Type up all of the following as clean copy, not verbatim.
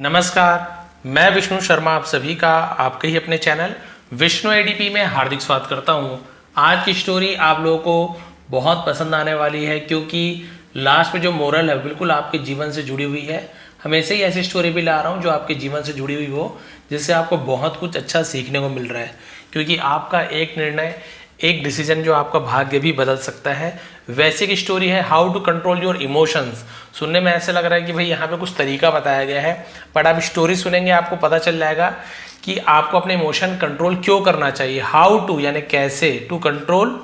नमस्कार, मैं विष्णु शर्मा आप सभी का आपके ही अपने चैनल विष्णु एडीपी में हार्दिक स्वागत करता हूं। आज की स्टोरी आप लोगों को बहुत पसंद आने वाली है क्योंकि लास्ट में जो मोरल है बिल्कुल आपके जीवन से जुड़ी हुई है। हमेशा ही ऐसी स्टोरी भी ला रहा हूं जो आपके जीवन से जुड़ी हुई हो, जिससे आपको बहुत कुछ अच्छा सीखने को मिल रहा है। क्योंकि आपका एक निर्णय, एक डिसीजन जो आपका भाग्य भी बदल सकता है। वैसे की स्टोरी है how to control your emotions. सुनने में ऐसे लग रहा है कि भाई यहाँ पे कुछ तरीका बताया गया है, बट आप स्टोरी सुनेंगे आपको पता चल जाएगा कि आपको अपने इमोशन कंट्रोल क्यों करना चाहिए। हाउ टू यानी कैसे, टू कंट्रोल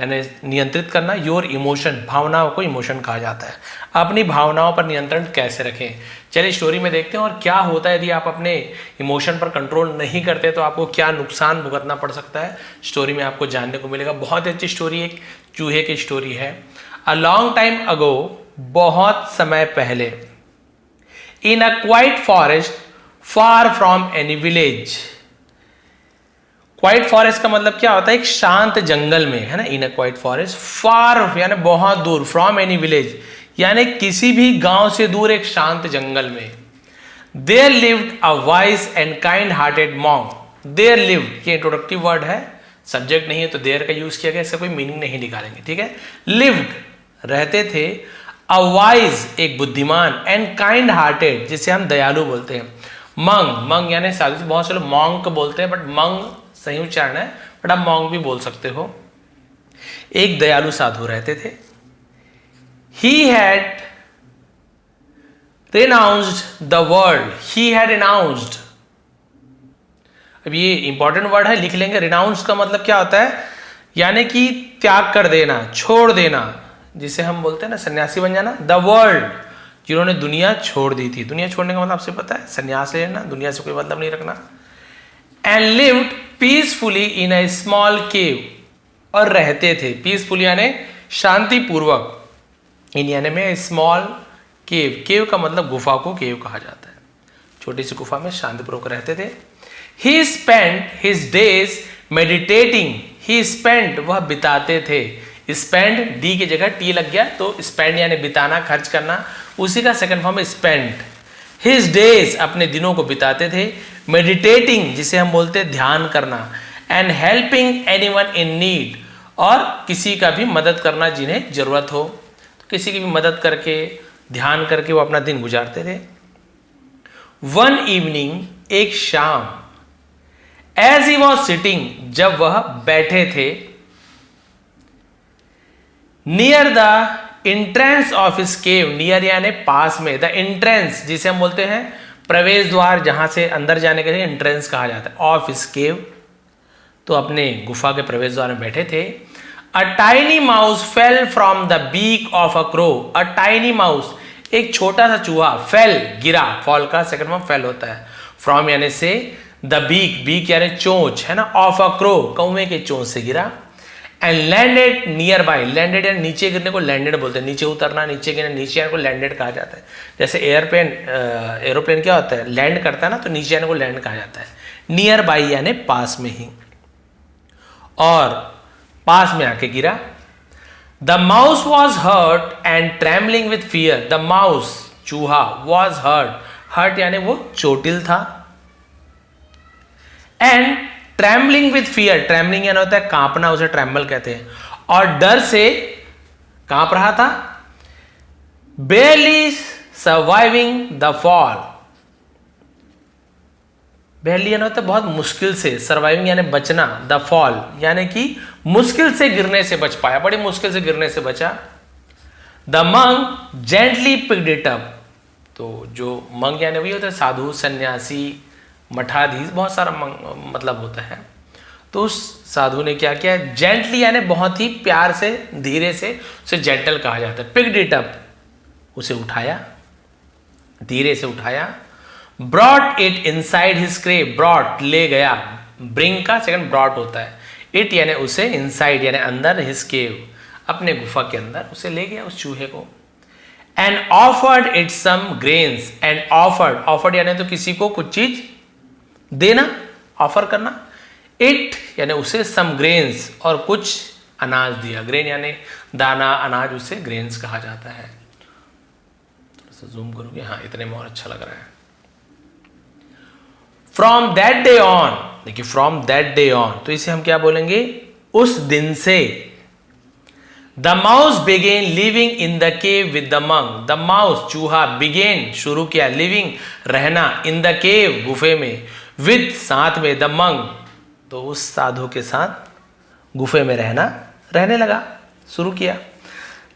यानी नियंत्रित करना, योर इमोशन भावनाओं को इमोशन कहा जाता है। अपनी भावनाओं पर नियंत्रण कैसे रखें, चलिए स्टोरी में देखते हैं। और क्या होता है यदि आप अपने इमोशन पर कंट्रोल नहीं करते तो आपको क्या नुकसान भुगतना पड़ सकता है, स्टोरी में आपको जानने को मिलेगा। बहुत अच्छी स्टोरी, एक चूहे की स्टोरी है। अ लॉन्ग टाइम अगो, बहुत समय पहले, in a quiet forest far from any village. Quiet forest का मतलब क्या होता है, एक शांत जंगल में, है ना। इन अ क्वाइट फॉरेस्ट, फार यानी बहुत दूर, फ्रॉम एनी विलेज यानी किसी भी गांव से दूर, एक शांत जंगल में। There lived a wise and kind hearted monk. There lived, ये इंट्रोडक्टिव वर्ड है, सब्जेक्ट नहीं है तो देयर का यूज किया गया, इसका कोई मीनिंग नहीं निकालेंगे, ठीक है। लिव्ड रहते थे, अ वाइज एक बुद्धिमान, एंड काइंड हार्टेड जिसे हम दयालु बोलते हैं। मंग, मंग यानी साधु, बहुत से लोग मॉन्क बोलते हैं बट मंग सही उच्चारण है, बट आप मॉन्ग भी बोल सकते हो। एक दयालु साधु रहते थे। He had renounced the world. He had renounced. अब ये इंपॉर्टेंट वर्ड है, लिख लेंगे। रिनाउंस का मतलब क्या होता है, यानी कि त्याग कर देना, छोड़ देना, जिसे हम बोलते हैं ना सन्यासी बन जाना। द वर्ल्ड, जिन्होंने दुनिया छोड़ दी थी। दुनिया छोड़ने का मतलब आपसे पता है, सन्यास लेना, दुनिया से कोई मतलब नहीं रखना। And lived peacefully in a small cave, और रहते थे पीसफुली यानी शांतिपूर्वक, इन यानी में स्मॉल केव। केव का मतलब गुफा को केव कहा जाता है। छोटी सी गुफा में शांतिपूर्वक रहते थे। ही स्पेंट हिज डेज मेडिटेटिंग। ही स्पेंट, वह बिताते थे। स्पेंड, डी की जगह टी लग गया तो स्पेंड यानी बिताना, खर्च करना, उसी का सेकंड फॉर्म है स्पेंट। हिज डेज, अपने दिनों को बिताते थे। मेडिटेटिंग, जिसे हम बोलते हैं ध्यान करना। And helping anyone in need, और किसी का भी मदद करना जिन्हें जरूरत हो, किसी की भी मदद करके, ध्यान करके वो अपना दिन गुजारते थे। वन इवनिंग, एक शाम, एज ही वॉज सिटिंग, जब वह बैठे थे, near the entrance of his cave. Near यानी पास में, द एंट्रेंस जिसे हम बोलते हैं प्रवेश द्वार, जहां से अंदर जाने के लिए एंट्रेंस कहा जाता है, ऑफ हिज केव, तो अपने गुफा के प्रवेश द्वार में बैठे थे। A tiny mouse fell from the beak of a crow. A tiny mouse, एक छोटा सा चूहा, fell गिरा, fall का सेकंड फॉर्म fell होता है। from यानी से, the beak, beak यानी चोंच, है ना, of a crow, कौवे के चोंच से गिरा। and landed nearby, landed यानी नीचे गिरने को landed बोलते हैं, नीचे उतरना, नीचे गिरना, नीचे आने को landed कहा जाता है। जैसे एरोप्लेन क्या होता है, लैंड करता है ना, तो नीचे आने को लैंड कहा जाता है। नियर बाई यानी पास में ही, और पास में आके गिरा। The mouse was hurt and trembling with fear. The mouse, चूहा, वॉज हर्ट, हर्ट यानी वो चोटिल था, and trembling with fear, trembling यानी होता है कांपना, उसे ट्रेम्बल कहते हैं, और डर से कांप रहा था। बेयरली सर्वाइविंग द फॉल, बेयरली यानी होता है बहुत मुश्किल से, सर्वाइविंग यानी बचना, द फॉल यानी कि मुश्किल से गिरने से बच पाया, बड़ी मुश्किल से गिरने से बचा। The monk gently picked it up, तो जो मंक यानी वही होता है साधु, सन्यासी, मठाधीश, बहुत सारा मतलब होता है। तो उस साधु ने क्या किया, जेंटली यानी बहुत ही प्यार से, धीरे से, उसे जेंटल कहा जाता है। पिक्ड इट अप, उसे उठाया, धीरे से उठाया। Brought it inside his crave, brought ले गया, ब्रिंग का सेकंड ब्रॉट होता है, इट यानी उसे, इनसाइड यानी अंदर, हिज केव अपने गुफा के अंदर उसे ले गया उस चूहे को। And offered it some grains, and offered, offered यानी तो किसी को कुछ चीज देना, ऑफर करना। इट यानी उसे सम ग्रेन्स, और कुछ अनाज दिया। ग्रेन यानी दाना, अनाज, उसे ग्रेन्स कहा जाता है। थोड़ा सा जूम करोगे, हाँ इतने में और अच्छा लग रहा है। फ्रॉम दैट डे ऑन, देखिए फ्रॉम दैट डे ऑन, तो इसे हम क्या बोलेंगे, उस दिन से। The mouse began living in the cave with the monk, the mouse चूहा बिगेन शुरू किया, लिविंग रहना, इन द केव गुफे में, विद साथ में, द मंक तो उस साधु के साथ गुफे में रहने लगा, शुरू किया।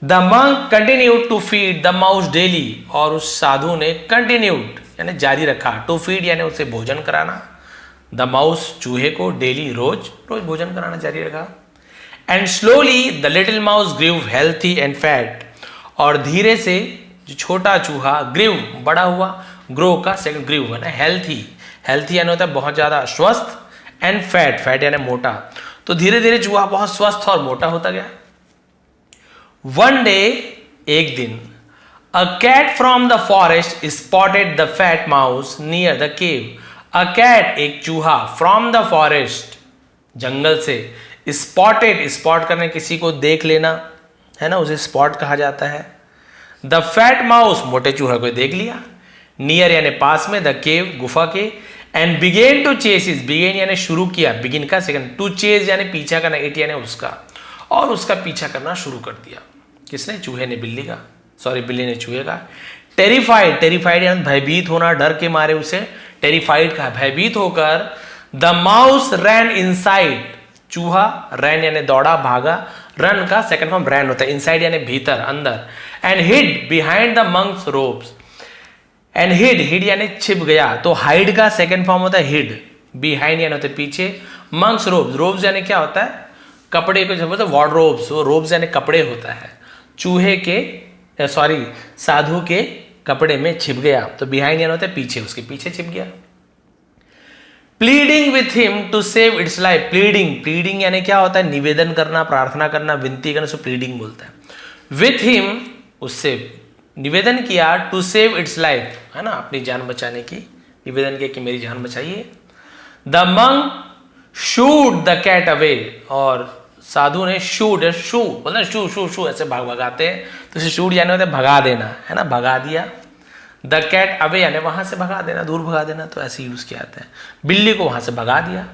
The monk continued to feed the mouse daily, और उस साधु ने कंटिन्यूड यानी जारी रखा, टू फीड यानी उसे भोजन कराना, द माउस चूहे को डेली रोज भोजन कराना जारी रखा। And slowly the little mouse grew healthy and fat, और धीरे से जो छोटा चूहा ग्रीव बड़ा हुआ, ग्रो का सेकंड ग्रीव है ना, हेल्थी यानी होता है बहुत ज्यादा स्वस्थ, एंड फैट यानी मोटा, तो धीरे धीरे चूहा बहुत स्वस्थ और मोटा होता गया। वन डे एक दिन, a cat from the forest spotted the fat mouse near the cave, a cat एक चूहा, फ्रॉम द फॉरेस्ट जंगल से, स्पॉट करने किसी को देख लेना है ना, उसे स्पॉट कहा जाता है। द फैट माउस मोटे चूहा को देख लिया, नियर यानी पास में, द केव गुफा के, and began to chase it, began यानी शुरू किया, बिगिन का सेकंड, टू चेज यानी पीछा करना, इट यानी उसका, और उसका पीछा करना शुरू कर दिया। किसने? चूहे ने बिल्ली का, सॉरी बिल्ली ने चूहे का। टेरिफाइड यानी भयभीत होना, डर के मारे उसे टेरिफाइड कहा, भयभीत होकर। द माउस रैन इनसाइड, चूहा रैन यानी दौड़ा भागा, रन का सेकंड फॉर्म रैन होता है, इनसाइड यानी भीतर अंदर, and hid behind the monk's robes, and hid यानी छिप गया, तो हाइड का सेकंड फॉर्म होता है हिड, बिहाइंड यानी होता है पीछे, मंक्स रोब्स यानी क्या होता है, कपड़े को जब बोलते हैं वार्डरोब्स, वो रोब्स यानी कपड़े होता है, चूहे के सॉरी साधु के कपड़े में छिप गया, तो बिहाइंड यानी होता है पीछे, उसके पीछे छिप गया। Pleading with him to save its life, pleading यानी क्या होता है, निवेदन करना, प्रार्थना करना, विनती करना, उसको प्लीडिंग बोलता है। विथ हिम उससे निवेदन किया, टू सेव इट्स लाइफ है ना, अपनी जान बचाने की निवेदन किया कि मेरी जान बचाइए। The monk shooed the cat away, और साधु ने शूट बोलते हैं शू ऐसे भगाते हैं, तो इसे शूट यानी होता है भगा देना है ना, भगा दिया। द कैट अवे यानी वहां से भगा देना, दूर भगा देना, तो ऐसे यूज किया जाता है, बिल्ली को वहां से भगा दिया।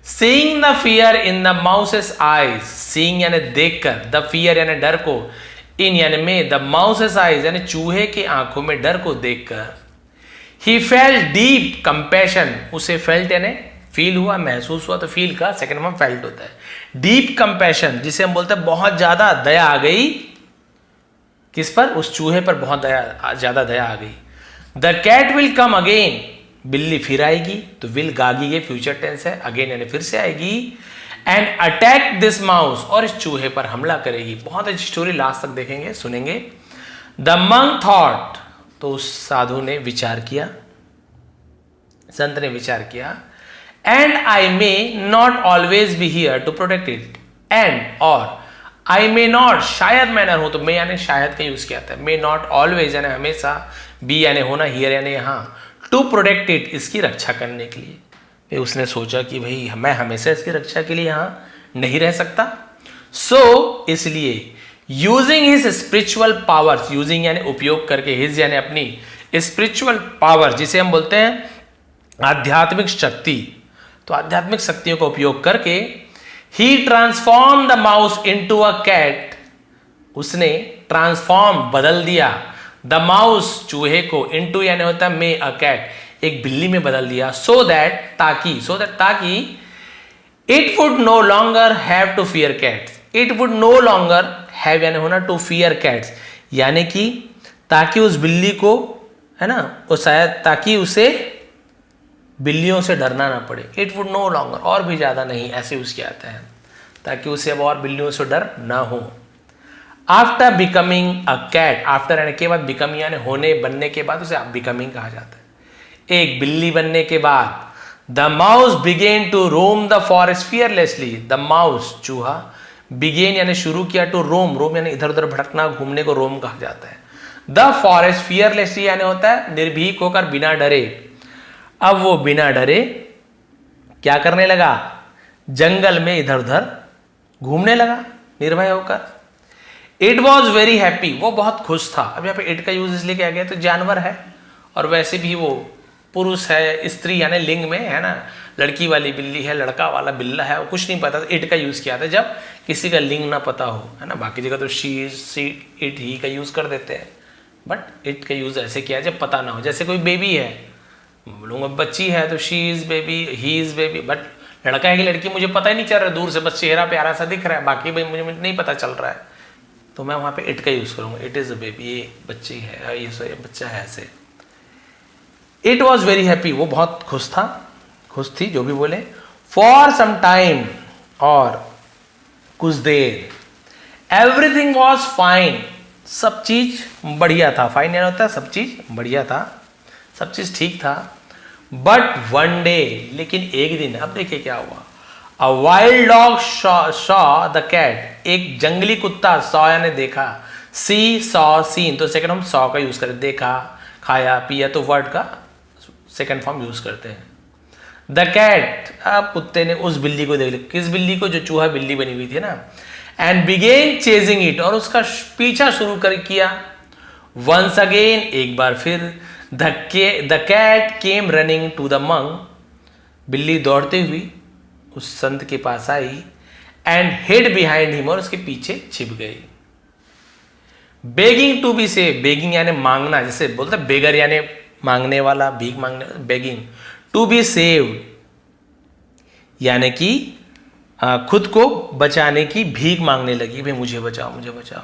Seeing the fear in the mouses eyes, seeing यानी देखकर, द फियर यानी डर को, इन यानी में, द माउसेस आईज यानी चूहे की आंखों में डर को देखकर। ही फेल्ट डीप कंपैशन, उसे फेल्ट यानी फील हुआ, महसूस हुआ, तो फील का सेकंड फॉर्म फेल्ट होता है। डीप कंपैशन जिसे हम बोलते हैं बहुत ज्यादा दया आ गई, किस पर? उस चूहे पर बहुत ज्यादा दया आ गई। The cat will come again, बिल्ली फिर आएगी, तो विल गागी के फ्यूचर टेंस है, अगेन यानी फिर से आएगी। एंड अटैक दिस माउस, और इस चूहे पर हमला करेगी। बहुत अच्छी स्टोरी, लास्ट तक देखेंगे, सुनेंगे। द मंक थॉट, तो उस साधु ने विचार किया, संत ने विचार किया। And I may not always be here to protect it, and और आई मे नॉट, शायद मैं ना हो, तो मे यानी शायद का यूज किया था, मे नॉट ऑलवेज यानी हमेशा, बी यानी होना, हियर यानी यहाँ, टू प्रोटेक्ट इट इसकी रक्षा करने के लिए। फिर उसने सोचा कि भाई मैं हमेशा इसकी रक्षा के लिए यहाँ नहीं रह सकता, सो इसलिए using his spiritual powers, using यानी उपयोग करके, हिज यानी अपनी स्पिरिचुअल पावर जिसे हम बोलते हैं आध्यात्मिक शक्ति, तो आध्यात्मिक शक्तियों का उपयोग करके he transform the mouse into a cat, उसने ट्रांसफॉर्म बदल दिया, द माउस चूहे को, इनटू यानी होता है मे अ कैट, एक बिल्ली में बदल दिया, सो दैट ताकि it would no longer have to fear cats, it would no longer have यानी होना टू फियर कैट्स, यानी कि ताकि उस बिल्ली को है ना, वो शायद ताकि उसे बिल्लियों से डरना ना पड़े, इट वुड नो लॉन्गर, और भी ज्यादा नहीं, ऐसे उसके आता है, ताकि उसे अब और बिल्लियों से डर ना हो। After becoming a cat, after यानी के बाद, बिकम यानी होने, बनने के बाद, उसे बिकमिंग कहा जाता है। एक बिल्ली बनने के बाद, the mouse began to roam the forest fearlessly, the mouse चूहा, बिगेन यानी शुरू किया, टू रोम यानी इधर उधर भटकना, घूमने को रोम कहा जाता है। द फॉरेस्ट फियरलेसली यानी होता है निर्भीक होकर, बिना डरे। अब वो बिना डरे क्या करने लगा? जंगल में इधर उधर घूमने लगा निर्भय होकर। इट वॉज वेरी हैप्पी, वो बहुत खुश था। अब यहाँ पे इट का यूज इसलिए किया गया, तो जानवर है और वैसे भी वो पुरुष है, स्त्री यानी लिंग में है ना, लड़की वाली बिल्ली है, लड़का वाला बिल्ला है, वो कुछ नहीं पता, इट का यूज किया था जब किसी का लिंग ना पता हो, है ना। बाकी जगह तो शी, इट, ही का यूज कर देते हैं, बट इट का यूज ऐसे किया जब पता ना हो। जैसे कोई बेबी है, लोगों में बच्ची है तो she is baby, he is baby, but लड़का है कि लड़की मुझे पता ही नहीं चल रहा, दूर से बस चेहरा प्यारा सा दिख रहा है, बाकी भाई मुझे नहीं पता चल रहा है, तो मैं वहाँ पे इट का यूज करूँगा, इट इज अ बेबी, ये बच्ची है, ये बच्चा है, ऐसे। इट वॉज वेरी हैप्पी, वो बहुत खुश था, खुश थी, जो भी बोले। फॉर सम टाइम, और कुछ देर, एवरीथिंग वॉज फाइन, सब चीज बढ़िया था। फाइन यानी होता है सब चीज बढ़िया था, सब चीज ठीक था। बट वन डे, लेकिन एक दिन, अब देखिए क्या हुआ। A wild dog saw the cat, एक जंगली कुत्ता, सॉ यानी देखा, सी सॉ सीन, तो सेकंड हम सॉ का यूज करें, देखा, खाया, पिया, तो वर्ड का सेकंड फॉर्म यूज करते हैं। द कैट, अब कुत्ते ने उस बिल्ली को देख लिया, किस बिल्ली को, जो चूहा बिल्ली बनी हुई थी ना, एंड बिगेन चेजिंग इट, और उसका पीछा शुरू कर किया। वंस अगेन, एक बार फिर, the cat came running to the monk, बिल्ली दौड़ते हुई उस संत के पास आई, एंड हिड बिहाइंड हिम, और उसके पीछे छिप गई। Begging to be save, begging यानी मांगना, जैसे बोलते बेगर यानी मांगने वाला, भीख मांगने, बेगिंग। टू बी सेव्ड यानी कि खुद को बचाने की भीख मांगने लगी, भाई मुझे बचाओ, मुझे बचाओ।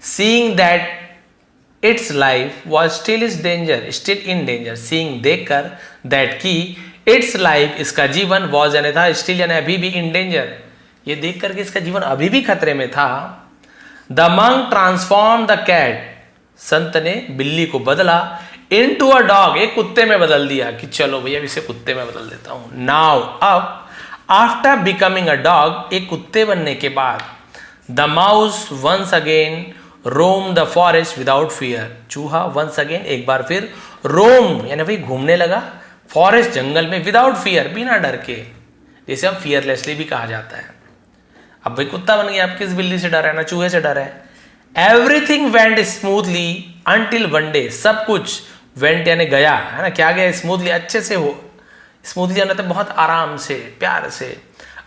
Seeing that it's life was still is danger, still in danger, seeing देखकर, दैट की, इट्स लाइफ इसका जीवन, वॉज यानी था, स्टिल यानी अभी भी, इन डेंजर ये देख करके इसका जीवन अभी भी खतरे में था। The monk transform the cat, संत ने बिल्ली को बदला, इनटू अ डॉग, एक कुत्ते में बदल दिया, कि चलो भैया इसे कुत्ते में बदल देता हूं। नाउ, अब, आफ्टर बिकमिंग अ डॉग, एक कुत्ते बनने के बाद, the mouse once again roam the forest without fear, चूहा वंस अगेन एक बार फिर, रोम यानी भाई घूमने लगा, फॉरेस्ट जंगल में, विदाउट फियर बिना डर के, जिसे हम फियरलेसली भी कहा जाता है। अब भाई कुत्ता बन गया, आप किस बिल्ली से डर है, ना चूहे से डर है। Everything went smoothly until one day, सब कुछ वेंट यानी गया, है ना, क्या गया, स्मूथली अच्छे से हो, स्मूथली यानी तो बहुत आराम से, प्यार से,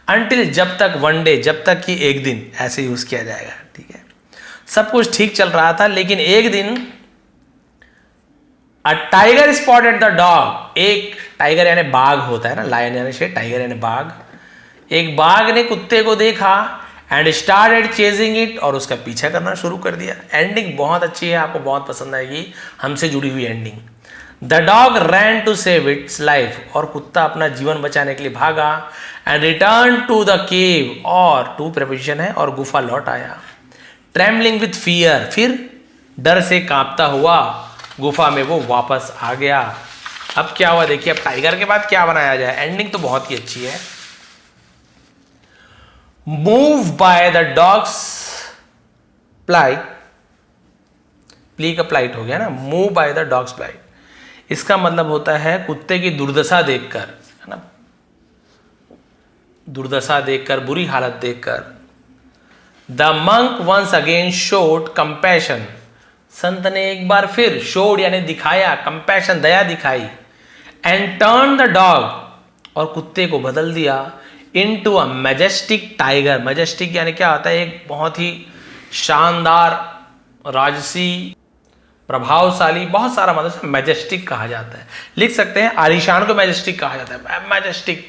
अंटिल जब तक, वन डे जब तक कि एक दिन, ऐसे यूज किया जाएगा, ठीक है। सब कुछ ठीक चल रहा था, लेकिन एक दिन, a tiger spotted the dog, एक टाइगर यानी बाघ होता है ना, लायन यानी शेर, टाइगर यानी बाघ, एक बाघ ने कुत्ते को देखा, एंड स्टार्टेड चेजिंग इट, और उसका पीछा करना शुरू कर दिया। एंडिंग बहुत अच्छी है, आपको बहुत पसंद आएगी, हमसे जुड़ी हुई ending. The dog ran to save its life, और कुत्ता अपना जीवन बचाने के लिए भागा, and return to the cave, और टू प्रपोजिशन है, और गुफा लौट आया। ट्रेमलिंग विथ फियर, फिर डर से कांपता हुआ गुफा में वो वापस आ गया। अब क्या हुआ देखिए, अब टाइगर के बाद क्या बनाया जाए, एंडिंग तो बहुत ही अच्छी है। Move by the dog's plight, प्ली का प्लाइट हो गया ना, move by the dog's plight, इसका मतलब होता है कुत्ते की दुर्दशा देखकर, है ना, दुर्दशा देखकर, बुरी हालत देखकर। The monk once again showed compassion, संत ने एक बार फिर, शोड यानी दिखाया, कंपैशन दया दिखाई, एंड टर्न द डॉग, और कुत्ते को बदल दिया, into a majestic tiger, majestic यानी क्या होता है, एक बहुत ही शानदार, राजसी, प्रभावशाली, बहुत सारा मतलब मैजेस्टिक कहा जाता है, लिख सकते हैं आलीशान को मैजेस्टिक कहा जाता है, मैजेस्टिक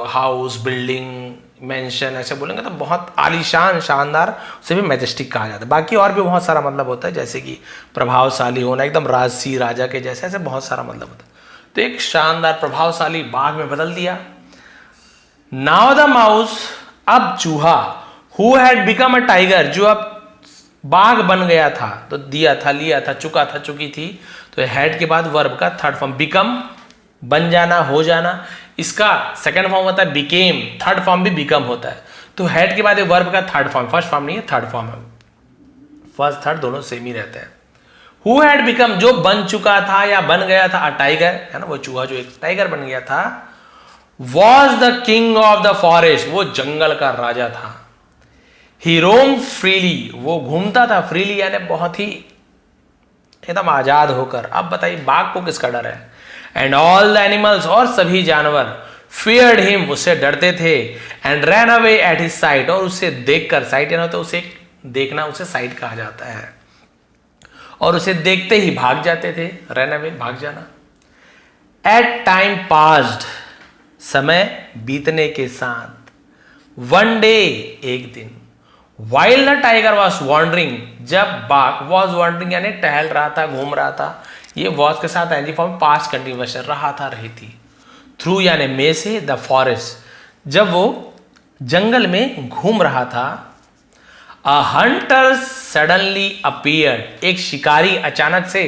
हाउस, बिल्डिंग, मेंशन, ऐसे बोलेंगे तो बहुत आलीशान, शानदार, उसे भी मैजेस्टिक कहा जाता है। बाकी और भी बहुत सारा मतलब होता है, जैसे कि प्रभावशाली होना, एकदम राजसी, राजा के जैसे, ऐसे बहुत सारा मतलब होता है। तो एक शानदार प्रभावशाली बाघ में बदल दिया। नाउ द माउस, अब चूहा, who had become a tiger, जो अब बाघ बन गया था, तो दिया था, लिया था, चुका था, चुकी थी, तो हैड के बाद वर्ब का थर्ड फॉर्म, बिकम, बन जाना, हो जाना, इसका सेकंड फॉर्म होता है बिकेम, थर्ड फॉर्म भी बिकम होता है। तो हैड के बाद वर्ब का थर्ड फॉर्म, फर्स्ट फॉर्म नहीं है, थर्ड फॉर्म है, फर्स्ट थर्ड दोनों सेम ही रहते हैं। हु हैड बिकम, जो बन चुका था या बन गया था, अ टाइगर, है ना, वो चूहा जो एक टाइगर बन गया था। Was the king of the forest, वो जंगल का राजा था। ही रोम फ्रीली, वो घूमता था, फ्रीली यानी बहुत ही एकदम आजाद होकर। अब बताइए बाघ को किसका डर है, एंड ऑल द एनिमल्स, और सभी जानवर, feared him, उससे डरते थे, and ran away at his sight, और उससे देखकर, साइट यानी होता है उसे देखना, उसे साइट कहा जाता है, और उसे देखते ही भाग जाते थे, run away भाग जाना। एट टाइम पास्ड, समय बीतने के साथ, वन डे एक दिन, while the tiger was wandering, जब बाघ वॉज वॉन्डरिंग यानी टहल रहा था, घूम रहा था, ये वॉज के साथ एनजी फॉर्म पास्ट कंटिन्यूएशन, रहा था, रही थी, थ्रू यानी में से, द फॉरेस्ट, जब वो जंगल में घूम रहा था, अ हंटर सडनली अपीयर्ड, एक शिकारी अचानक से,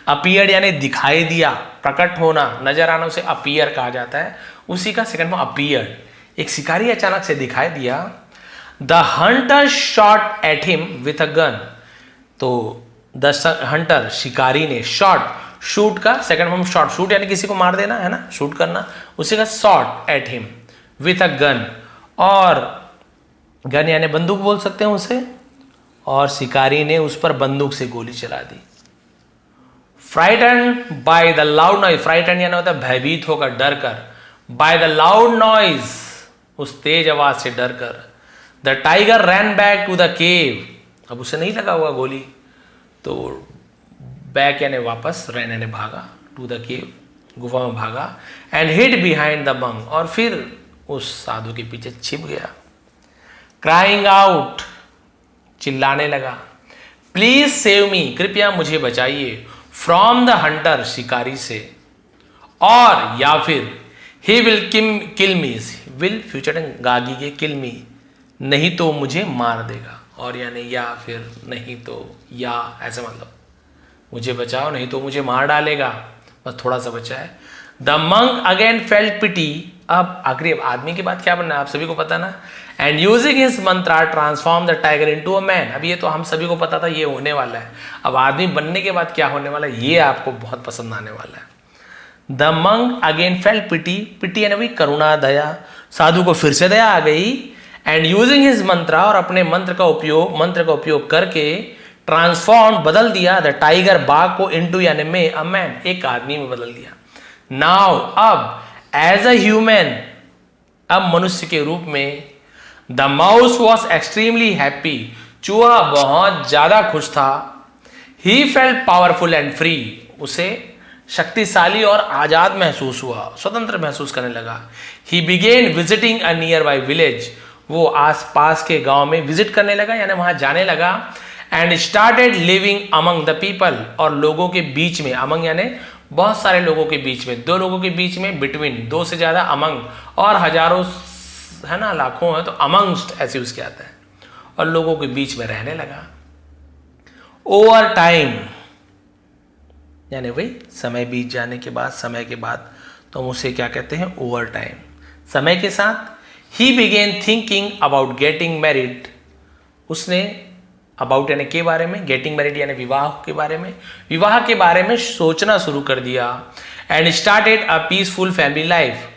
अपीयर्ड यानी दिखाई दिया, प्रकट होना, नजर आना, उसे अपीयर कहा जाता है, उसी का सेकंड फॉर्म अपीयर्ड, एक शिकारी अचानक से दिखाई दिया। The Hunter shot at him with a gun, तो द हंटर शिकारी ने, शॉट शूट का सेकंड फॉर्म शॉट, शूट यानी किसी को मार देना है ना, शूट करना, उसी का shot at him with a gun, और गन यानी बंदूक बोल सकते हैं उसे, और शिकारी ने उस पर बंदूक से गोली चला दी। Frighten by the loud noise, frighten यानी होता है भयभीत होकर, डर कर, बाय द लाउड नॉइज, उस तेज आवाज से डर कर, the tiger ran back to the cave, अब उसे नहीं लगा हुआ गोली, तो बैक यानी वापस, रैन यानी भागा, टू द केव, गुफा में भागा, and hid behind the monk, और फिर उस साधु के पीछे छिप गया। क्राइंग आउट, चिल्लाने लगा, प्लीज सेव मी, कृपया मुझे बचाइए, फ्रॉम द हंटर, शिकारी से, और या फिर he will kill me, will future गागी के, किल मी, नहीं तो मुझे मार देगा, और यानी या फिर नहीं तो, या ऐसे मतलब मुझे बचाओ नहीं तो मुझे मार डालेगा, बस थोड़ा सा बचा है। द मंक अगेन फेल्ट पिटी, अब आखिरी आदमी की बात क्या बनना है आप सभी को पता ना, and using his Mantra transform the tiger into a man, अब ये तो हम सभी को पता था ये होने वाला है, अब आदमी बनने के बाद क्या होने वाला है ये आपको बहुत पसंद आने वाला है। द मंक अगेन फेल्ट पिटी, पिटी यानी भाई करुणा, दया, साधु को फिर से दया आ गई, एंड यूजिंग हिज मंत्रा, और अपने मंत्र का उपयोग करके, ट्रांसफॉर्म बदल दिया, द टाइगर बाघ को, इनटू यानी में, अ मैन एक आदमी में बदल दिया। नाउ अब एज अ ह्यूमन, अब मनुष्य के रूप में, the mouse was extremely happy, चूहा बहुत ज्यादा खुश था, he felt powerful and free, उसे शक्तिशाली और आजाद महसूस हुआ, स्वतंत्र महसूस करने लगा। ही begin visiting a near by village, वो आसपास के गांव में विजिट करने लगा यानी वहां जाने लगा, and started living among the people, और लोगों के बीच में, अमंग यानी बहुत सारे लोगों के बीच में, दो लोगों के बीच में, बिटवीन, दो से ज्यादा अमंग, और हजारों है ना, लाखों है तो अमंगस्ट ऐसे उसके आता है, और लोगों के बीच में रहने लगा। ओवर टाइम यानी भाई समय बीत जाने के बाद, समय के बाद, तो हम उसे क्या कहते हैं, ओवर टाइम, समय के साथ। ही begin thinking about getting married, उसने अबाउट यानी के बारे में, गेटिंग मैरिड यानी विवाह के बारे में, विवाह के बारे में सोचना शुरू कर दिया, and started a peaceful family life,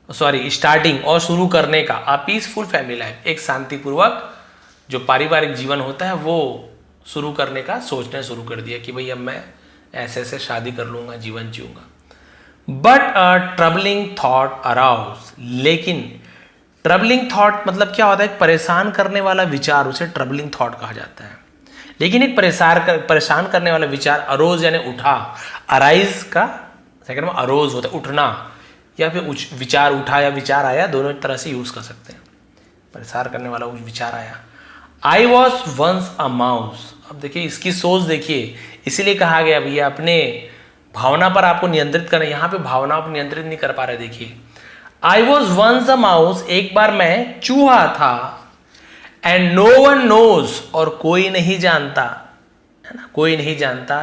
sorry starting और शुरू करने का, अ पीसफुल फैमिली लाइफ, एक शांतिपूर्वक जो पारिवारिक जीवन होता है वो शुरू करने का सोचना शुरू कर दिया कि भाई अब मैं ऐसे ऐसे शादी कर लूंगा, जीवन जीऊंगा। But a troubling thought arouse, लेकिन ट्रबलिंग थॉट मतलब क्या होता है, एक परेशान करने वाला विचार, उसे ट्रबलिंग थॉट कहा जाता है। लेकिन एक परेशान करने वाला विचार, अरोज यानी उठा, अराइज का सेकंड में अरोज होता है उठना, या फिर विचार उठा या विचार आया, दोनों एक तरह से यूज कर सकते हैं। परेशान करने वाला विचार आया। I was once a mouse, अब देखिए इसकी सोच देखिए, इसीलिए कहा गया भैया अपने भावना पर आपको नियंत्रित करना, यहाँ पे भावना पर नियंत्रित नहीं कर पा रहे। देखिए I was once a mouse, एक बार मैं चूहा था, एंड नो वन नोज, और कोई नहीं जानता, है ना, कोई नहीं जानता,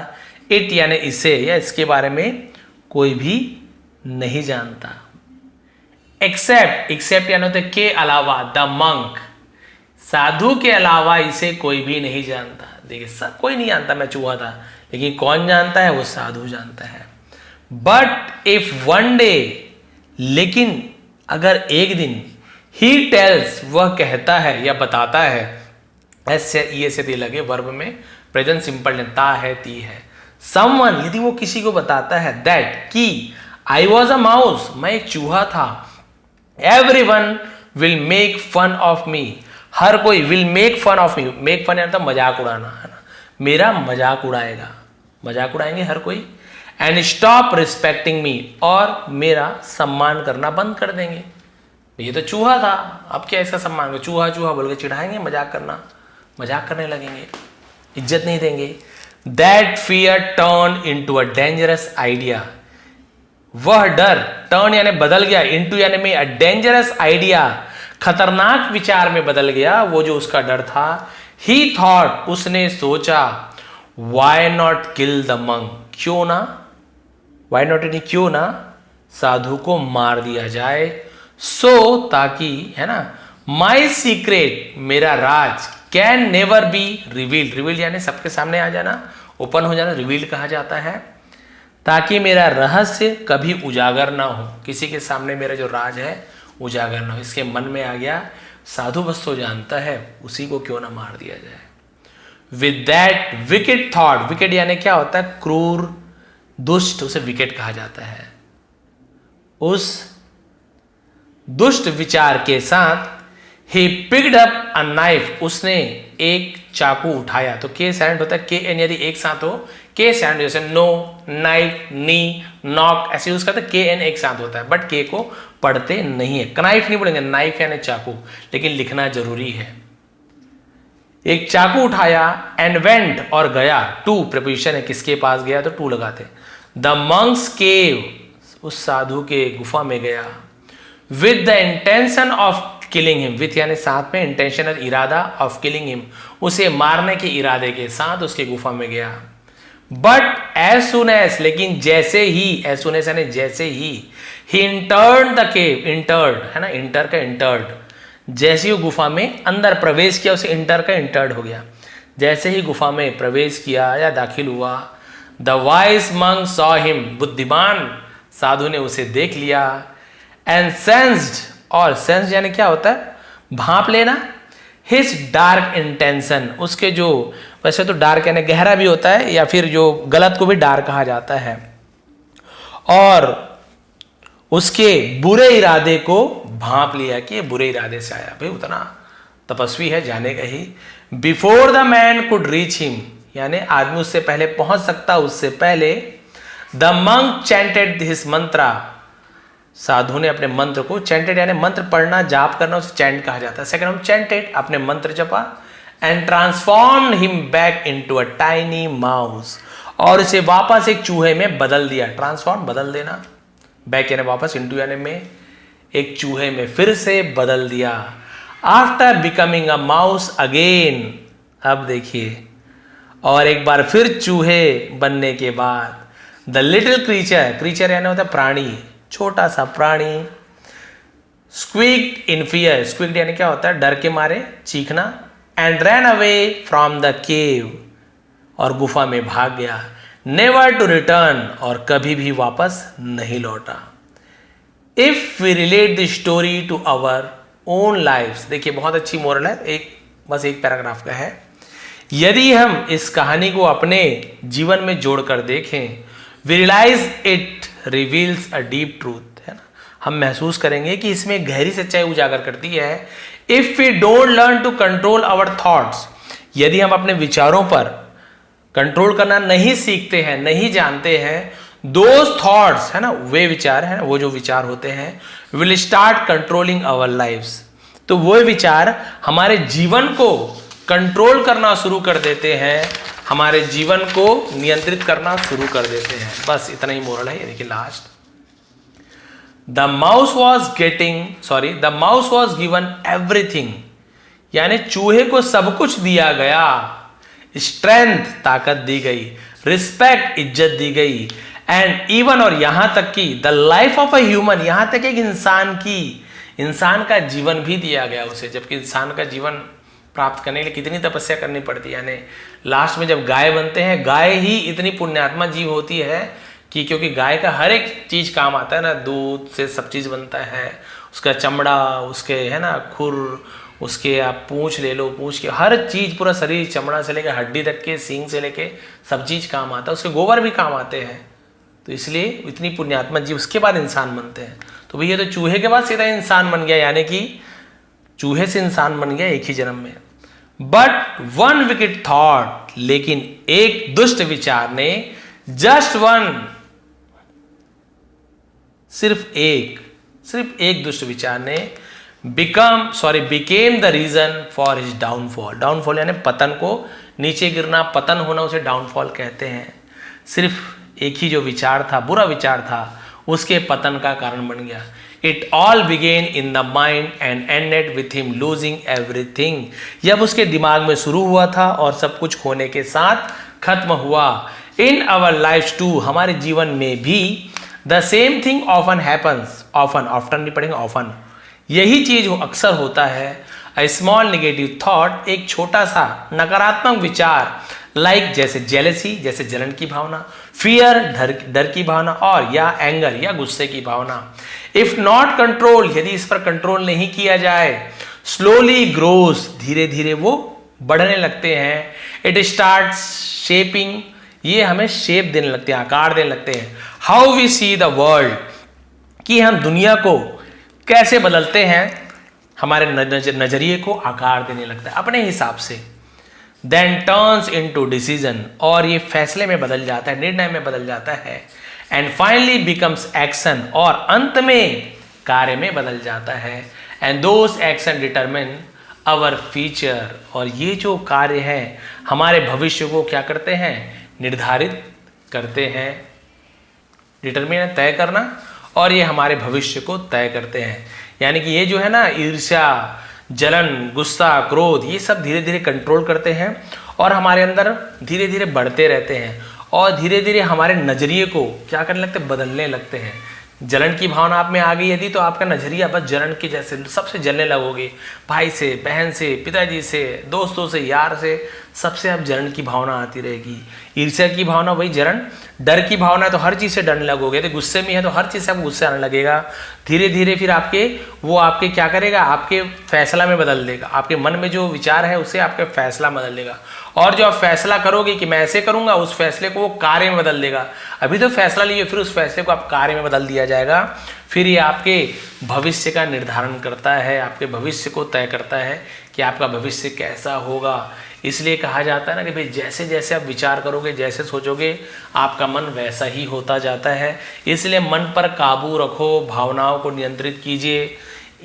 इट यानी इसे या इसके बारे में कोई भी नहीं जानता, एक्सेप्ट यानी होता है के अलावा, द मंक, साधु के अलावा इसे कोई भी नहीं जानता। देखिए सब कोई नहीं जानता मैं चूहा था, लेकिन कौन जानता है, वो साधु जानता है। बट इफ वन डे, लेकिन अगर एक दिन, ही टेल्स, वह कहता है या बताता है, ऐसे ये से दे लगे वर्ब में, प्रेजेंट सिंपल ता है ती है, समवन, यदि वो किसी को बताता है, दैट कि आई वॉज अ माउस, मैं एक चूहा था। Everyone will make fun of me, हर कोई will make fun of me, make fun यानी मजाक उड़ाना है ना, मेरा मजाक उड़ाएगा, मजाक उड़ाएंगे हर कोई। एंड स्टॉप रिस्पेक्टिंग मी, और मेरा सम्मान करना बंद कर देंगे। ये तो चूहा था, अब क्या इसका सम्मान, चूहा चूहा बोल के चिढ़ाएंगे, मजाक करने लगेंगे, इज्जत नहीं देंगे। That fear turn into a dangerous idea, वह डर टर्न यानी बदल गया, इनटू यानी में अ डेंजरस आइडिया, खतरनाक विचार में बदल गया वो जो उसका डर था। ही थॉट, उसने सोचा, why not kill the monk, क्यों ना, वाई नॉट यानी क्यों ना साधु को मार दिया जाए। सो ताकि, है ना, माई सीक्रेट, मेरा राज, can never be revealed, revealed यानी सबके सामने आ जाना, ओपन हो जाना, रिवील्ड कहा जाता है। ताकि मेरा रहस्य कभी उजागर ना हो, किसी के सामने मेरा जो राज है उजागर ना हो। इसके मन में आ गया, साधु बस तो जानता है, उसी को क्यों ना मार दिया जाए। With that wicket thought, wicket यानी क्या होता है, क्रूर, दुष्ट, उसे विकेट कहा जाता है। उस दुष्ट विचार के साथ he picked up a knife, उसने एक चाकू उठाया। तो के साउंड होता है, के एन यदि एक साथ हो, के साउंड जैसे नो, नाइफ, नी, नॉक ऐसे यूज करते, के एन एक साथ होता है, बट के को पढ़ते नहीं है, कनाइफ नहीं बोलेंगे, नाइफ यानी चाकू, लेकिन लिखना जरूरी है। एक चाकू उठाया, एंड वेंट और गया, टू प्रीपोजिशन है, किसके पास गया तो टू लगाते, द मंक्स केव, उस साधु के गुफा में गया। With the intention of killing him, with यानी साथ में, इंटेंशन इरादा, ऑफ किलिंग हिम, उसे मारने के इरादे के साथ उसके गुफा में गया। बट एज सुन एज, लेकिन जैसे ही, एज सुन एज यानी जैसे ही इंटर्ड द केव, इंटर्ड है ना, इंटर का इंटर्ड, जैसे ही गुफा में अंदर प्रवेश किया, उसे इंटर का इंटर्ड हो गया। जैसे ही गुफा में प्रवेश किया या दाखिल हुआ, the wise monk saw him, बुद्धिमान साधु ने उसे देख लिया। एंड सेंस्ड, और सेंस यानी क्या होता है, भांप लेना, हिज डार्क इंटेंशन, उसके जो, वैसे तो डार्क यानी गहरा भी होता है, या फिर जो गलत को भी डार्क कहा जाता है, और उसके बुरे इरादे को भांप लिया कि ये बुरे इरादे से आया, भाई उतना तपस्वी है, जानेगा ही। Before the man could reach him, यानी आदमी उससे पहले पहुंच सकता, उससे पहले the monk chanted his mantra, साधु ने अपने मंत्र को, चैंटेड यानी मंत्र पढ़ना, जाप करना, उसे चैंट कहा जाता है। सेकंड हम चैंटेड, अपने मंत्र जपा। And transform him back into a tiny mouse, और उसे वापस एक चूहे में बदल दिया। ट्रांसफॉर्म बदल देना, बैक यानी वापस, इनटू यानी में, एक चूहे में फिर से बदल दिया। After becoming a mouse again, अब देखिए, और एक बार फिर चूहे बनने के बाद, द लिटिल क्रीचर, क्रीचर यानी होता है प्राणी, छोटा सा प्राणी, स्क्वीक्ड इन फियर, स्क्वीक्ड यानी क्या होता है, डर के मारे चीखना। And ran away from the cave, और गुफा में भाग गया। नेवर टू रिटर्न, और कभी भी वापस नहीं लौटा। If we relate the story to our own lives, देखिए बहुत अच्छी मोरल है, बस एक पैराग्राफ का है। यदि हम इस कहानी को अपने जीवन में जोड़कर देखें, we realise it reveals a deep truth, है ना, हम महसूस करेंगे कि इसमें गहरी सच्चाई उजागर करती है। If we don't learn to control our thoughts, यदि हम अपने विचारों पर कंट्रोल करना नहीं सीखते हैं, नहीं जानते हैं, दोज थॉट्स, है ना, वे विचार है, वो जो विचार होते हैं, will start controlling our lives, तो वो विचार हमारे जीवन को कंट्रोल करना शुरू कर देते हैं, हमारे जीवन को नियंत्रित करना शुरू कर देते हैं। बस इतना ही मोरल है। ये देखिए last, the mouse was given everything, यानी चूहे को सब कुछ दिया गया। स्ट्रेंथ, ताकत दी गई। रिस्पेक्ट, इज्जत दी गई। एंड इवन, और यहां तक कि the life of a human, यहां तक एक इंसान का जीवन भी दिया गया उसे, जबकि इंसान का जीवन प्राप्त करने के लिए कितनी तपस्या करनी पड़ती है। यानी लास्ट में जब गाय बनते हैं, गाय ही इतनी पुण्यात्मा जीव होती है कि, क्योंकि गाय का हर एक चीज काम आता है ना, दूध से सब चीज बनता है, उसका चमड़ा, उसके, है ना, खुर, उसके आप पूंछ ले लो, पूंछ के हर चीज, पूरा शरीर, चमड़ा से लेकर हड्डी तक के, सींग से लेके सब चीज काम आता है, उसके गोबर भी काम आते हैं, तो इसलिए इतनी पुण्यात्मा जीव उसके बाद इंसान बनते हैं। तो भैया तो चूहे के बाद सीधा इंसान बन गया, यानी कि चूहे से इंसान बन गया एक ही जन्म में। बट वन विकेट थॉट, लेकिन एक दुष्ट विचार ने, जस्ट वन, सिर्फ एक दुष्ट विचार ने became the reason for his downfall. Downfall यानी पतन को, नीचे गिरना, पतन होना, उसे डाउनफॉल कहते हैं। सिर्फ एक ही जो विचार था, बुरा विचार था, उसके पतन का कारण बन गया। It all began in the mind and ended with him losing everything. जब उसके दिमाग में शुरू हुआ था और सब कुछ खोने के साथ खत्म हुआ। इन आवर लाइफ टू, हमारे जीवन में भी the same thing often happens. Often नहीं पढ़ेंगे, ऑफन। यही चीज अक्सर होता है। अ स्मॉल नेगेटिव थॉट, एक छोटा सा नकारात्मक विचार, लाइक जैसे जेलेसी, जैसे जलन की भावना, फियर, डर की भावना, और या एंगर, या गुस्से की भावना। इफ नॉट कंट्रोल, यदि इस पर कंट्रोल नहीं किया जाए, स्लोली ग्रोस, धीरे धीरे वो बढ़ने लगते हैं। इट स्टार्ट शेपिंग, ये हमें शेप देने लगते हैं, आकार देने लगते हैं। How we see the world, कि हम दुनिया को कैसे बदलते हैं, हमारे नजरिए को आकार देने लगता है अपने हिसाब से। देन टर्न्स इनटू डिसीजन, और ये फैसले में बदल जाता है, निर्णय में बदल जाता है। एंड फाइनली बिकम्स एक्शन, और अंत में कार्य में बदल जाता है। And those action determine our future, और ये जो कार्य है हमारे भविष्य को क्या करते हैं, निर्धारित करते हैं। डिटरमिन तय करना, और ये हमारे भविष्य को तय करते हैं। यानी कि ये जो है ना, ईर्ष्या, जलन, गुस्सा, क्रोध, ये सब धीरे धीरे कंट्रोल करते हैं और हमारे अंदर धीरे धीरे बढ़ते रहते हैं, और धीरे धीरे हमारे नजरिए को क्या करने लगते हैं, बदलने लगते हैं। जलन की भावना आप में आ गई यदि, तो आपका नजरिया बस जलन के जैसे, सबसे जलने लगोगे, भाई से, बहन से, पिताजी से, दोस्तों से, यार से, सबसे अब जलन की भावना आती रहेगी। ईर्ष्या की भावना वही जलन, डर की भावना है तो हर चीज़ से डरने लगोगे, तो गुस्से में है तो हर चीज़ से आपको गुस्से आने लगेगा। धीरे धीरे फिर आपके क्या करेगा, आपके फैसला में बदल देगा। आपके मन में जो विचार है उसे आपके फैसला बदल देगा, और जो आप फैसला करोगे कि मैं ऐसे करूंगा, उस फैसले को वो कार्य में बदल देगा। अभी तो फैसला लिए, फिर उस फैसले को आप कार्य में बदल दिया जाएगा। फिर ये आपके भविष्य का निर्धारण करता है, आपके भविष्य को तय करता है कि आपका भविष्य कैसा होगा। इसलिए कहा जाता है ना कि भाई जैसे जैसे आप विचार करोगे, जैसे सोचोगे, आपका मन वैसा ही होता जाता है। इसलिए मन पर काबू रखो, भावनाओं को नियंत्रित कीजिए।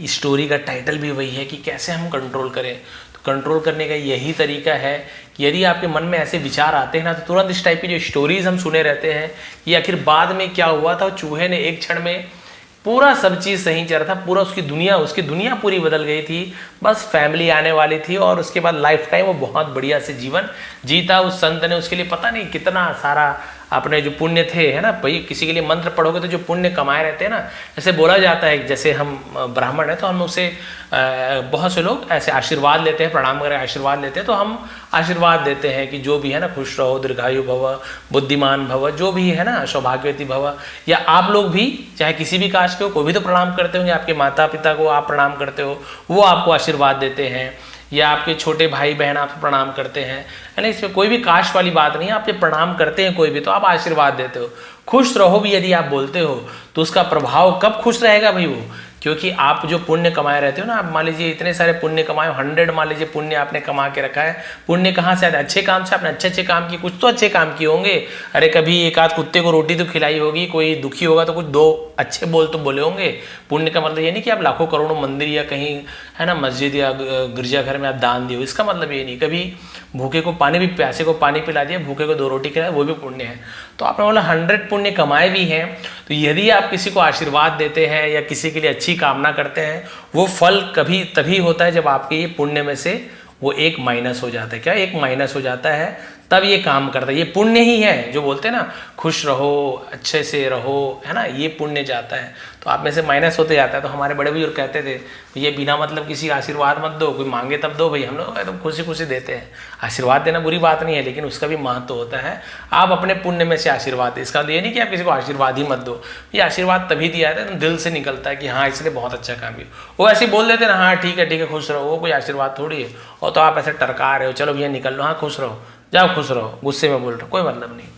स्टोरी का टाइटल भी वही है कि कैसे हम कंट्रोल करें। तो कंट्रोल करने का यही तरीका है कि यदि आपके मन में ऐसे विचार आते हैं ना, तो तुरंत इस टाइप की जो स्टोरीज हम सुने रहते हैं कि आखिर बाद में क्या हुआ था, चूहे ने एक क्षण में पूरा सब चीज़ सही चल रहा था, पूरा उसकी दुनिया पूरी बदल गई थी, बस फैमिली आने वाली थी, और उसके बाद लाइफ टाइम वो बहुत बढ़िया से जीवन जीता। उस संत ने उसके लिए पता नहीं कितना सारा अपने जो पुण्य थे, है ना, भाई किसी के लिए मंत्र पढ़ोगे तो जो पुण्य कमाए रहते हैं ना, जैसे बोला जाता है, जैसे हम ब्राह्मण हैं तो हम उसे बहुत से लोग ऐसे आशीर्वाद लेते हैं, प्रणाम करके आशीर्वाद लेते हैं, तो हम आशीर्वाद देते हैं कि जो भी है ना, खुश रहो, दीर्घायु भव, बुद्धिमान भव, जो भी है ना, सौभाग्यवती भव। या आप लोग भी चाहे किसी भी कास्ट के हो, कोई भी तो प्रणाम करते होंगे, आपके माता पिता को आप प्रणाम करते हो, वो आपको आशीर्वाद देते हैं, या आपके छोटे भाई बहन आपसे प्रणाम करते हैं, है ना। इसमें कोई भी कास्ट वाली बात नहीं है, आप जब प्रणाम करते हैं कोई भी, तो आप आशीर्वाद देते हो। खुश रहो भी यदि आप बोलते हो, तो उसका प्रभाव कब खुश रहेगा भाई वो, क्योंकि आप जो पुण्य कमाए रहते हो ना, आप मान लीजिए इतने सारे पुण्य कमाए, 100 मान लीजिए पुण्य आपने कमा के रखा है। पुण्य कहाँ से आते हैं, अच्छे काम से। आपने अच्छे काम किए, कुछ तो अच्छे काम किए होंगे। अरे कभी एक आध कुत्ते को रोटी तो खिलाई होगी, कोई दुखी होगा तो कुछ 2 अच्छे बोल तो बोले होंगे। पुण्य का मतलब ये नहीं कि आप लाखों करोड़ों मंदिर या कहीं, है ना, मस्जिद या गिरजाघर में आप दान दिए, इसका मतलब ये नहीं। कभी भूखे को पानी भी, प्यासे को पानी पिला दिया, भूखे को 2 रोटी खिलाया, वो भी पुण्य है। तो आपने बोला 100 पुण्य कमाए भी हैं। तो यदि आप किसी को आशीर्वाद देते हैं या किसी के लिए अच्छी कामना करते हैं, वो फल कभी तभी होता है जब आपके ये पुण्य में से वो 1 माइनस हो जाता है। क्या 1 माइनस हो जाता है, तब ये काम करता है। ये पुण्य ही है, जो बोलते हैं ना, खुश रहो, अच्छे से रहो, है ना, ये पुण्य जाता है। तो आप में से माइनस होते जाता है। तो हमारे बड़े बुजुर्ग कहते थे, ये बिना मतलब किसी आशीर्वाद मत दो, कोई मांगे तब दो। भाई हम लोग एकदम खुशी खुशी देते हैं। आशीर्वाद देना बुरी बात नहीं है, लेकिन उसका भी महत्व होता है। आप अपने पुण्य में से आशीर्वाद दें। इसका ये नहीं कि आप किसी को आशीर्वाद ही मत दो। ये आशीर्वाद तभी दिया जाता है, दिल से निकलता है कि हाँ इसने बहुत अच्छा काम किया। वो ऐसे बोल देते ना, हाँ ठीक है खुश रहो, वो कोई आशीर्वाद थोड़ी है। और तो आप ऐसे टरका रहे हो, चलो भैया निकल लो, हाँ खुश रहो, जाओ खुश रहो, गुस्से में बोल रहे हो, कोई मतलब नहीं।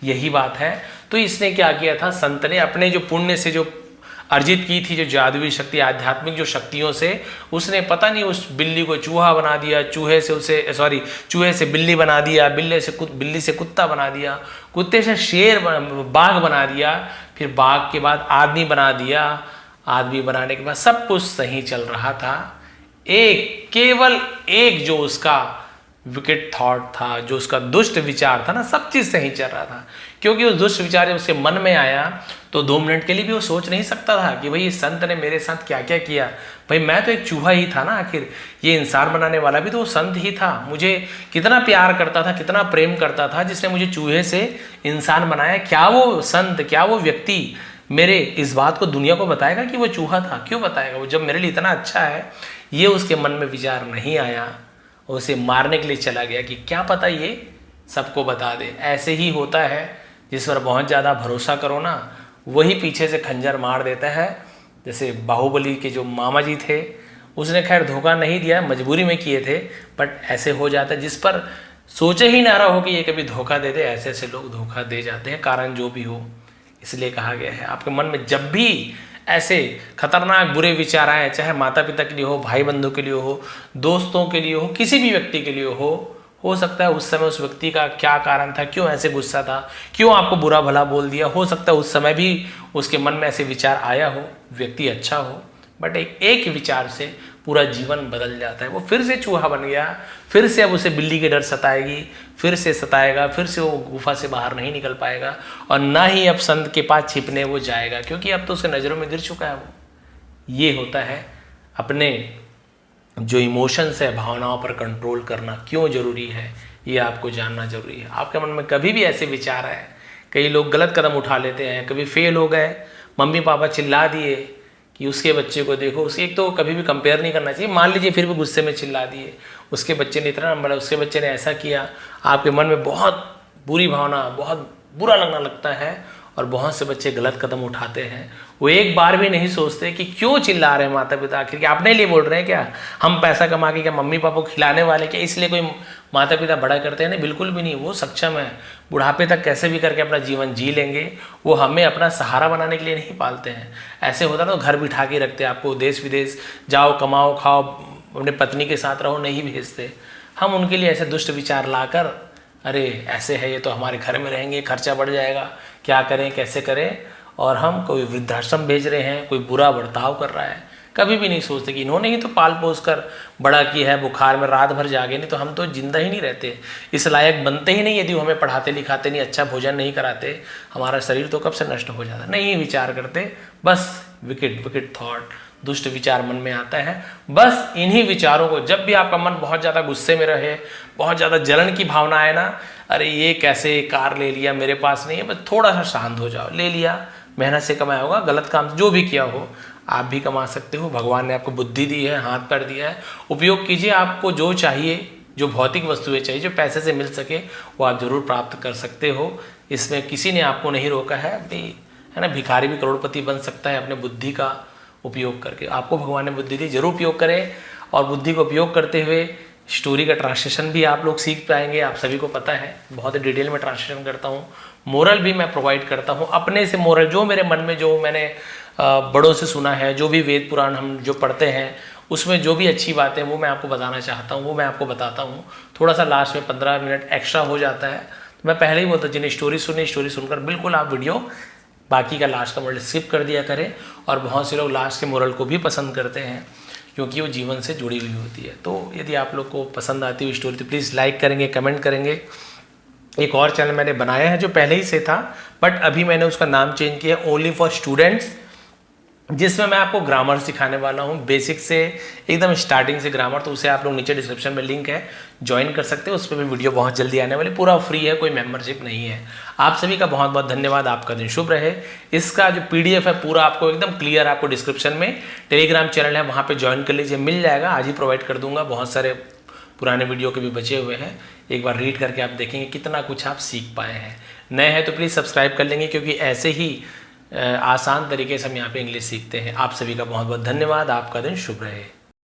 यही बात है। तो इसने क्या किया था, संत ने अपने जो पुण्य से जो अर्जित की थी जो जादुई शक्ति, आध्यात्मिक जो शक्तियों से, उसने पता नहीं उस बिल्ली को चूहा बना दिया, चूहे से बिल्ली बना दिया, बिल्ली से कुत्ता बना दिया, कुत्ते से बाघ बना दिया, फिर बाघ के बाद आदमी बना दिया, आदमी बनाने के बाद सब कुछ सही चल रहा था। केवल एक जो उसका विकेट थॉट था, जो उसका दुष्ट विचार था ना, सब चीज सही चल रहा था। क्योंकि उस दुष्ट विचार जब उसके मन में आया तो 2 मिनट के लिए भी वो सोच नहीं सकता था कि भाई इस संत ने मेरे साथ क्या क्या किया। भाई मैं तो एक चूहा ही था ना, आखिर ये इंसान बनाने वाला भी तो वो संत ही था। मुझे कितना प्यार करता था, कितना प्रेम करता था, जिसने मुझे चूहे से इंसान बनाया। क्या वो संत, क्या वो व्यक्ति मेरे इस बात को दुनिया को बताएगा कि वो चूहा था? क्यों बताएगा? वो जब मेरे लिए इतना अच्छा है। ये उसके मन में विचार नहीं आया, उसे मारने के लिए चला गया कि क्या पता ये सबको बता दे। ऐसे ही होता है, जिस पर बहुत ज़्यादा भरोसा करो ना, वही पीछे से खंजर मार देता है। जैसे बाहुबली के जो मामा जी थे, उसने खैर धोखा नहीं दिया, मजबूरी में किए थे, बट ऐसे हो जाता है। जिस पर सोचे ही ना रहा हो कि ये कभी धोखा दे दे, ऐसे ऐसे लोग धोखा दे जाते हैं, कारण जो भी हो। इसलिए कहा गया है, आपके मन में जब भी ऐसे खतरनाक बुरे विचार आए, चाहे माता पिता के लिए हो, भाई बंधु के लिए हो, दोस्तों के लिए हो, किसी भी व्यक्ति के लिए हो सकता है उस समय उस व्यक्ति का क्या कारण था, क्यों ऐसे गुस्सा था, क्यों आपको बुरा भला बोल दिया। हो सकता है उस समय भी उसके मन में ऐसे विचार आया हो, व्यक्ति अच्छा हो, बट एक विचार से पूरा जीवन बदल जाता है। वो फिर से चूहा बन गया, फिर से अब उसे बिल्ली के डर सताएगी, फिर से सताएगा, फिर से वो गुफा से बाहर नहीं निकल पाएगा, और ना ही अब संत के पास छिपने वो जाएगा, क्योंकि अब तो उसके नज़रों में गिर चुका है वो। ये होता है अपने जो इमोशंस है, भावनाओं पर कंट्रोल करना क्यों जरूरी है, ये आपको जानना जरूरी है। आपके मन में कभी भी ऐसे विचार आए, कई लोग गलत कदम उठा लेते हैं, कभी फेल हो गए, मम्मी पापा चिल्ला दिए कि उसके बच्चे को देखो, उसके एक तो कभी भी कंपेयर नहीं करना चाहिए। मान लीजिए फिर भी गुस्से में चिल्ला दिए, उसके बच्चे ने इतना नंबर, उसके बच्चे ने ऐसा किया, आपके मन में बहुत बुरी भावना, बहुत बुरा लगना लगता है। और बहुत से बच्चे गलत कदम उठाते हैं, वो एक बार भी नहीं सोचते कि क्यों चिल्ला रहे हैं माता पिता, आखिर क्या अपने लिए बोल रहे हैं, क्या हम पैसा कमा के क्या मम्मी पापा को खिलाने वाले, क्या इसलिए कोई माता पिता बड़ा करते हैं? नहीं, बिल्कुल भी नहीं। वो सक्षम है, बुढ़ापे तक कैसे भी करके अपना जीवन जी लेंगे। वो हमें अपना सहारा बनाने के लिए नहीं पालते हैं। ऐसे होता ना, घर बिठा के रखते, आपको देश विदेश जाओ, कमाओ खाओ, अपने पत्नी के साथ रहो, नहीं भेजते। हम उनके लिए ऐसे दुष्ट विचार लाकर, अरे ऐसे है ये तो हमारे घर में रहेंगे, खर्चा बढ़ जाएगा, क्या करें कैसे करें, और हम कोई वृद्धाश्रम भेज रहे हैं, कोई बुरा बर्ताव कर रहा है। कभी भी नहीं सोचते कि इन्होंने ही तो पाल पोस कर बड़ा किया है, बुखार में रात भर जागे, नहीं तो हम तो जिंदा ही नहीं रहते, इस लायक बनते ही नहीं यदि हमें पढ़ाते लिखाते नहीं, अच्छा भोजन नहीं कराते, हमारा शरीर तो कब से नष्ट हो जाता। नहीं विचार करते, बस विकेट थॉट, दुष्ट विचार मन में आता है। बस इन्हीं विचारों को, जब भी आपका मन बहुत ज़्यादा गुस्से में रहे, बहुत ज़्यादा जलन की भावना आए ना, अरे ये कैसे कार ले लिया, मेरे पास नहीं है, बस थोड़ा सा शांत हो जाओ। ले लिया, मेहनत से कमाया होगा, गलत काम जो भी किया हो, आप भी कमा सकते हो। भगवान ने आपको बुद्धि दी है, हाथ पैर दिया है, उपयोग कीजिए। आपको जो चाहिए, जो भौतिक वस्तुएं चाहिए, जो पैसे से मिल सके, वो आप जरूर प्राप्त कर सकते हो। इसमें किसी ने आपको नहीं रोका है। है ना, भिखारी भी करोड़पति बन सकता है अपने बुद्धि का उपयोग करके। आपको भगवान ने बुद्धि दी, जरूर उपयोग करें। और बुद्धि को उपयोग करते हुए स्टोरी का ट्रांसलेशन भी आप लोग सीख पाएंगे। आप सभी को पता है, बहुत डिटेल में ट्रांसलेशन करता हूँ, मोरल भी मैं प्रोवाइड करता हूँ, अपने से मोरल जो मेरे मन में, जो मैंने बड़ों से सुना है, जो भी वेद पुराण हम जो पढ़ते हैं, उसमें जो भी अच्छी बातें हैं वो मैं आपको बताना चाहता हूँ, वो मैं आपको बताता हूँ। थोड़ा सा लास्ट में 15 मिनट एक्स्ट्रा हो जाता है, तो मैं पहले ही बोलता हूँ, जिन्हें स्टोरी सुनी, स्टोरी सुनकर बिल्कुल आप वीडियो बाकी का लास्ट का मोरल स्किप कर दिया करें। और बहुत से लोग लास्ट के मोरल को भी पसंद करते हैं, क्योंकि वो जीवन से जुड़ी हुई होती है। तो यदि आप लोग को पसंद आती हुई स्टोरी तो प्लीज़ लाइक करेंगे, कमेंट करेंगे। एक और चैनल मैंने बनाया है जो पहले ही से था, बट अभी मैंने उसका नाम चेंज किया, ओनली फॉर स्टूडेंट्स, जिसमें मैं आपको ग्रामर सिखाने वाला हूँ, बेसिक से एकदम स्टार्टिंग से ग्रामर। तो उसे आप लोग नीचे डिस्क्रिप्शन में लिंक है, ज्वाइन कर सकते हो। उस पर भी वीडियो बहुत जल्दी आने वाली, पूरा फ्री है, कोई मेंबरशिप नहीं है। आप सभी का बहुत बहुत धन्यवाद, आपका दिन शुभ रहे। इसका जो PDF है पूरा आपको एकदम क्लियर, आपको डिस्क्रिप्शन में टेलीग्राम चैनल है, वहाँ पर ज्वाइन कर लीजिए, मिल जाएगा। आज ही प्रोवाइड कर दूंगा, बहुत सारे पुराने वीडियो के भी बचे हुए हैं, एक बार रीड करके आप देखेंगे कितना कुछ आप सीख पाए हैं। नए हैं तो प्लीज़ सब्सक्राइब कर लेंगे, क्योंकि ऐसे ही आसान तरीके से हम यहाँ पे इंग्लिश सीखते हैं। आप सभी का बहुत बहुत धन्यवाद, आपका दिन शुभ रहे।